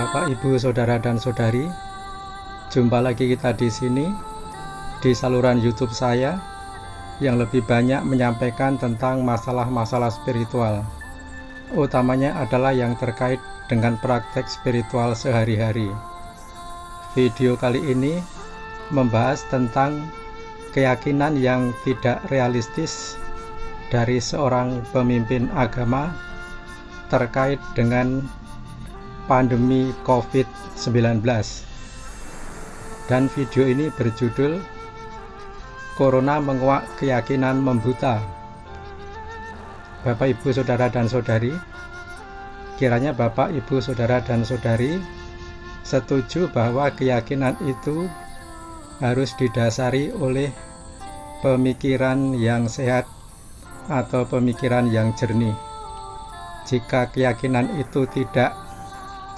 Bapak, Ibu, Saudara dan Saudari, jumpa lagi kita di sini di saluran YouTube saya yang lebih banyak menyampaikan tentang masalah-masalah spiritual. Utamanya adalah yang terkait dengan praktek spiritual sehari-hari. Video kali ini membahas tentang keyakinan yang tidak realistis dari seorang pemimpin agama terkait dengan pandemi COVID-19. Dan video ini berjudul Corona Menguak Keyakinan Membuta. Bapak, Ibu, Saudara dan Saudari, kiranya Bapak, Ibu, Saudara dan Saudari setuju bahwa keyakinan itu harus didasari oleh pemikiran yang sehat atau pemikiran yang jernih. Jika keyakinan itu tidak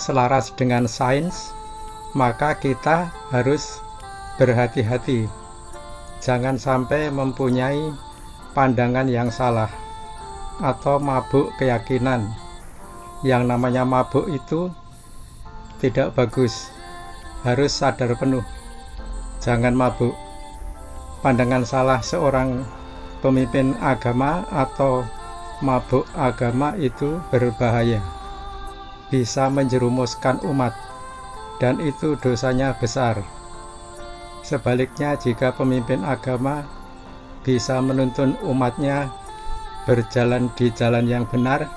selaras dengan sains, maka kita harus berhati-hati. Jangan sampai mempunyai pandangan yang salah atau mabuk keyakinan. Yang namanya mabuk itu tidak bagus. Harus sadar penuh. Jangan mabuk. Pandangan salah seorang pemimpin agama atau mabuk agama itu berbahaya, bisa menjerumuskan umat, dan itu dosanya besar. Sebaliknya, jika pemimpin agama bisa menuntun umatnya berjalan di jalan yang benar,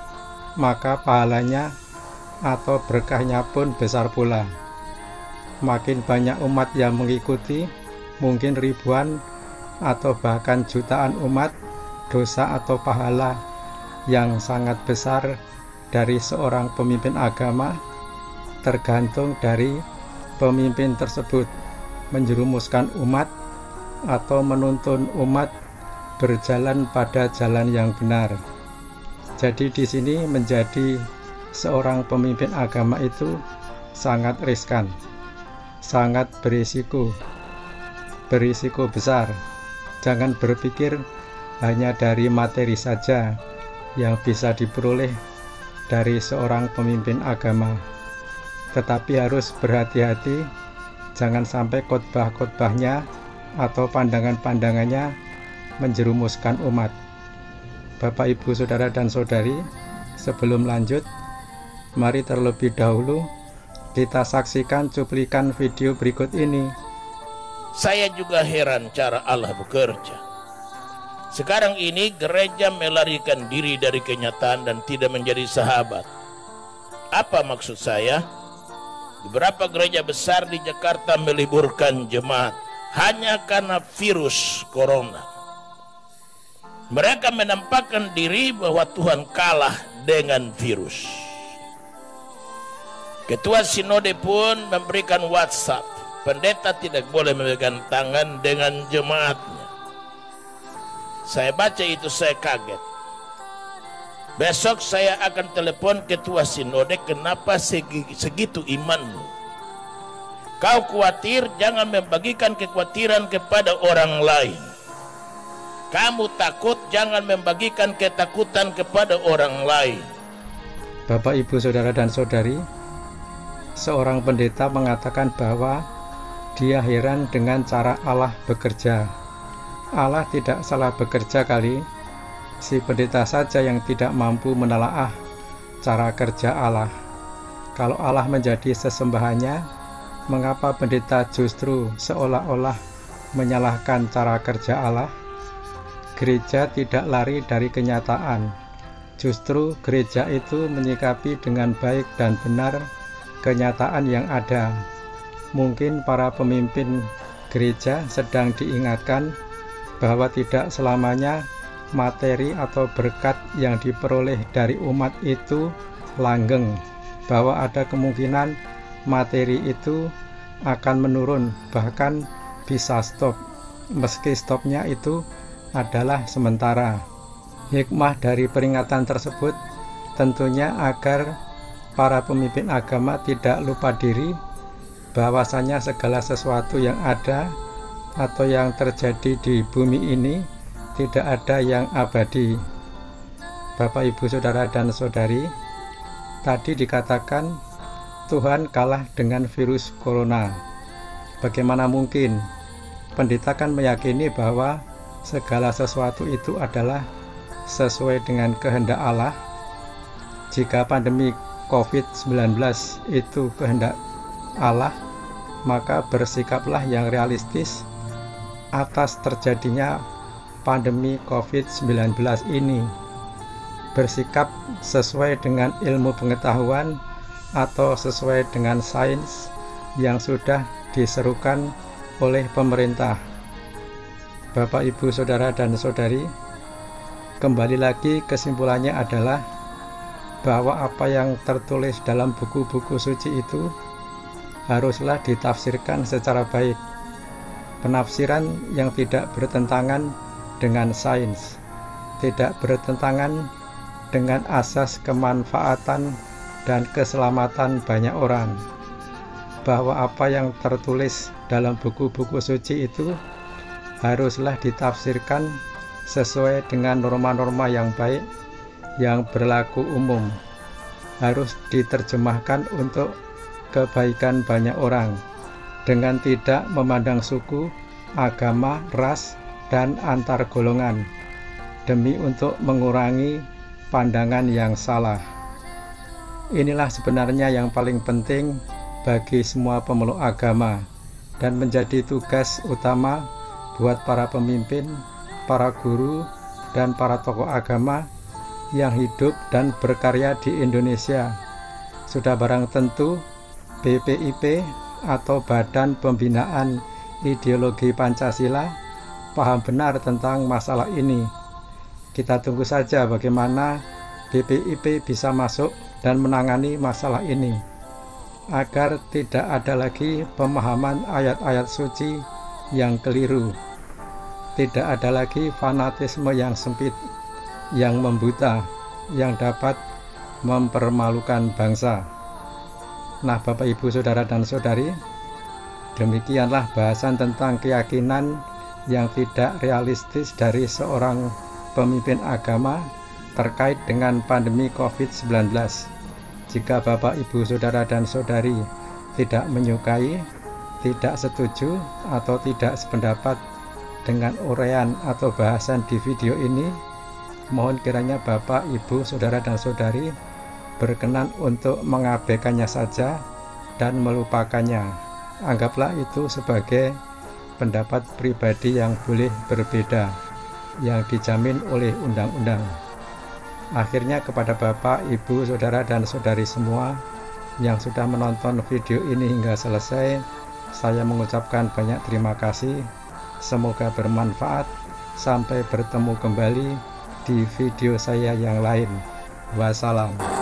maka pahalanya atau berkahnya pun besar pula. Makin banyak umat yang mengikuti, mungkin ribuan atau bahkan jutaan umat, dosa atau pahala yang sangat besar dari seorang pemimpin agama tergantung dari pemimpin tersebut menjerumuskan umat atau menuntun umat berjalan pada jalan yang benar. Jadi di sini menjadi seorang pemimpin agama itu sangat riskan, sangat berisiko besar. Jangan berpikir hanya dari materi saja yang bisa diperoleh dari seorang pemimpin agama, tetapi harus berhati-hati jangan sampai khotbah-khotbahnya atau pandangan-pandangannya menjerumuskan umat. Bapak, Ibu, Saudara dan Saudari, sebelum lanjut, mari terlebih dahulu kita saksikan cuplikan video berikut ini. Saya juga heran cara Allah bekerja. Sekarang ini gereja melarikan diri dari kenyataan dan tidak menjadi sahabat. Apa maksud saya? Beberapa gereja besar di Jakarta meliburkan jemaat hanya karena virus corona. Mereka menampakkan diri bahwa Tuhan kalah dengan virus. Ketua Sinode pun memberikan WhatsApp, pendeta tidak boleh memegang tangan dengan jemaatnya. Saya baca itu, saya kaget. Besok saya akan telepon ketua sinode, kenapa segitu imanmu? Kau khawatir, jangan membagikan kekhawatiran kepada orang lain. Kamu takut, jangan membagikan ketakutan kepada orang lain. Bapak, Ibu, Saudara dan Saudari, seorang pendeta mengatakan bahwa dia heran dengan cara Allah bekerja. Allah tidak salah bekerja kali, si pendeta saja yang tidak mampu menelaah cara kerja Allah. Kalau Allah menjadi sesembahannya, mengapa pendeta justru seolah-olah menyalahkan cara kerja Allah? Gereja tidak lari dari kenyataan. Justru gereja itu menyikapi dengan baik dan benar kenyataan yang ada. Mungkin para pemimpin gereja sedang diingatkan bahwa tidak selamanya materi atau berkat yang diperoleh dari umat itu langgeng, bahwa ada kemungkinan materi itu akan menurun, bahkan bisa stop, meski stopnya itu adalah sementara. Hikmah dari peringatan tersebut tentunya agar para pemimpin agama tidak lupa diri bahwasanya segala sesuatu yang ada atau yang terjadi di bumi ini tidak ada yang abadi. Bapak, Ibu, Saudara dan Saudari, tadi dikatakan Tuhan kalah dengan virus corona. Bagaimana mungkin? Pendeta kan meyakini bahwa segala sesuatu itu adalah sesuai dengan kehendak Allah. Jika pandemi COVID-19 itu kehendak Allah, maka bersikaplah yang realistis atas terjadinya pandemi COVID-19 ini. Bersikap sesuai dengan ilmu pengetahuan atau sesuai dengan sains yang sudah diserukan oleh pemerintah. Bapak, Ibu, Saudara, dan Saudari, kembali lagi kesimpulannya adalah bahwa apa yang tertulis dalam buku-buku suci itu haruslah ditafsirkan secara baik. Penafsiran yang tidak bertentangan dengan sains, tidak bertentangan dengan asas kemanfaatan dan keselamatan banyak orang, bahwa apa yang tertulis dalam buku-buku suci itu haruslah ditafsirkan sesuai dengan norma-norma yang baik yang berlaku umum, harus diterjemahkan untuk kebaikan banyak orang dengan tidak memandang suku, agama, ras, dan antar golongan, demi untuk mengurangi pandangan yang salah. Inilah sebenarnya yang paling penting bagi semua pemeluk agama dan menjadi tugas utama buat para pemimpin, para guru, dan para tokoh agama yang hidup dan berkarya di Indonesia. Sudah barang tentu BPIP atau Badan Pembinaan Ideologi Pancasila paham benar tentang masalah ini. Kita tunggu saja bagaimana BPIP bisa masuk dan menangani masalah ini, agar tidak ada lagi pemahaman ayat-ayat suci yang keliru, tidak ada lagi fanatisme yang sempit, yang membuta, yang dapat mempermalukan bangsa. Nah, Bapak, Ibu, Saudara, dan Saudari, demikianlah bahasan tentang keyakinan yang tidak realistis dari seorang pemimpin agama terkait dengan pandemi COVID-19. Jika Bapak, Ibu, Saudara, dan Saudari tidak menyukai, tidak setuju, atau tidak sependapat dengan uraian atau bahasan di video ini, mohon kiranya Bapak, Ibu, Saudara, dan Saudari berkenan untuk mengabaikannya saja dan melupakannya. Anggaplah itu sebagai pendapat pribadi yang boleh berbeda, yang dijamin oleh undang-undang. Akhirnya kepada Bapak, Ibu, Saudara, dan Saudari semua yang sudah menonton video ini hingga selesai, saya mengucapkan banyak terima kasih. Semoga bermanfaat. Sampai bertemu kembali di video saya yang lain. Wassalam.